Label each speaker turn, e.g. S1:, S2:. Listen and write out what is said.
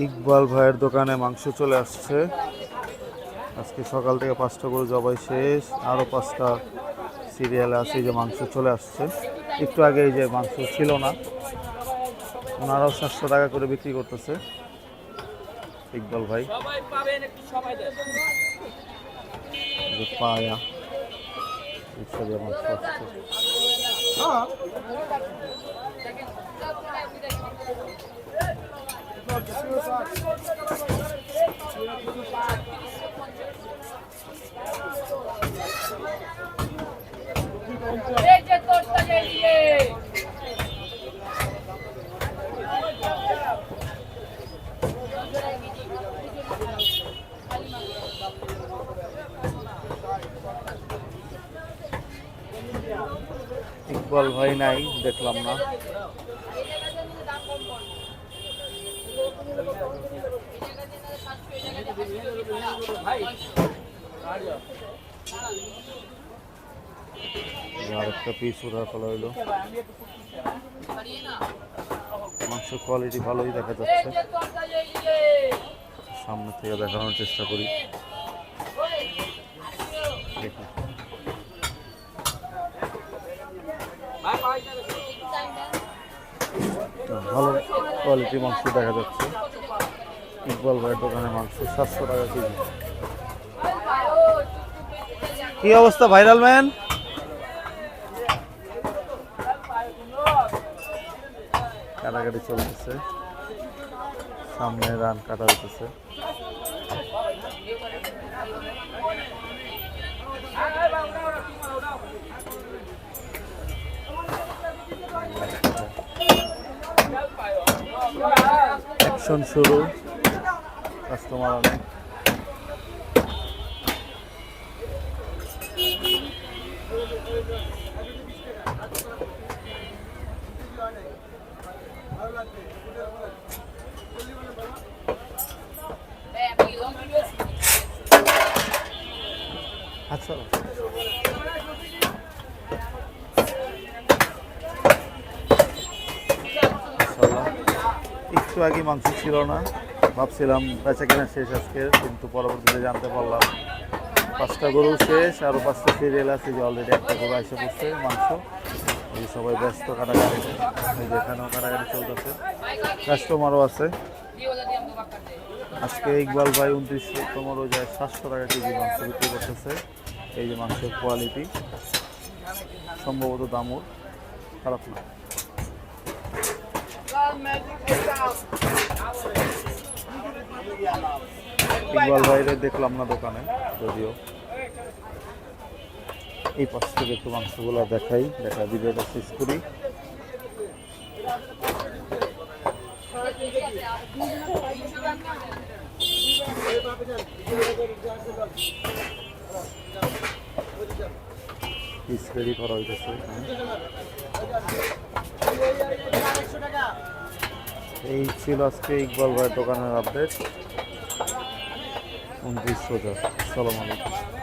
S1: ইকবাল ভাইয়ের দোকানে মাংস চলে আসছে। আজকে সকাল থেকে 5টা গরু জবাই শেষ, আরও 5টা সিরিয়ালে আছে। এই যে মাংস চলে আসছে। একটু আগে এই যে মাংস ছিল না, ওনারাও 700 টাকা করে বিক্রি করতেছে ইকবাল ভাই। পায়া ইত্যাদি মাংস আসছে। ইকবাল ভাই নাই, দেখলাম না। আরেকটা পিস উঠা ফেলা হইলো। মাংসের কোয়ালিটি ভালোই দেখা যাচ্ছে। সামনে থেকে দেখানোর চেষ্টা করি। দেখুন ভালো কোয়ালিটি মাংস দেখা যাচ্ছে। ইকবাল ভাইয়ের দোকানে মাংস 700 টাকা কেজি। কি অবস্থা ভাইরাল ম্যান? কাটাকাটি চলতেছে, সামনে রান কাটা হইতেছে। অ্যাকশন শুরু, কাস্টমার অনেক। আচ্ছা একটু আগে মাংস ছিল না, ভাবছিলাম বেচা কেনা শেষ আজকে, কিন্তু পরবর্তীতে জানতে পারলাম 5টা গরু শেষ, আরও 5টা সিরিয়াল আছে। যে অলরেডি একটা গরু এসে পড়ছে মাংস। এই সবাই ব্যস্ত কাটাকাটি, এই যে এখানেও কাটাকাটি চলতেছে, কাস্টমারও আছে। আজকে ইকবাল ভাই 29তম রোজায় 700 টাকা কেজি মাংস বিক্রি করতেছে। এই যে মাংসের কোয়ালিটি, সম্ভবত দামও খারাপ না। ইকবাল ভাইরে দেখলাম না দোকানে, যদিও এই পাশ থেকে একটু মাংসগুলো দেখাই, ভিডিওটা শেষ করি। পিস রেডি করা হইতেছে। এই ছিল আজকে ইকবাল ভাইয়ের দোকানের আপডেট। 29 রোজা। আসসালামু আলাইকুম।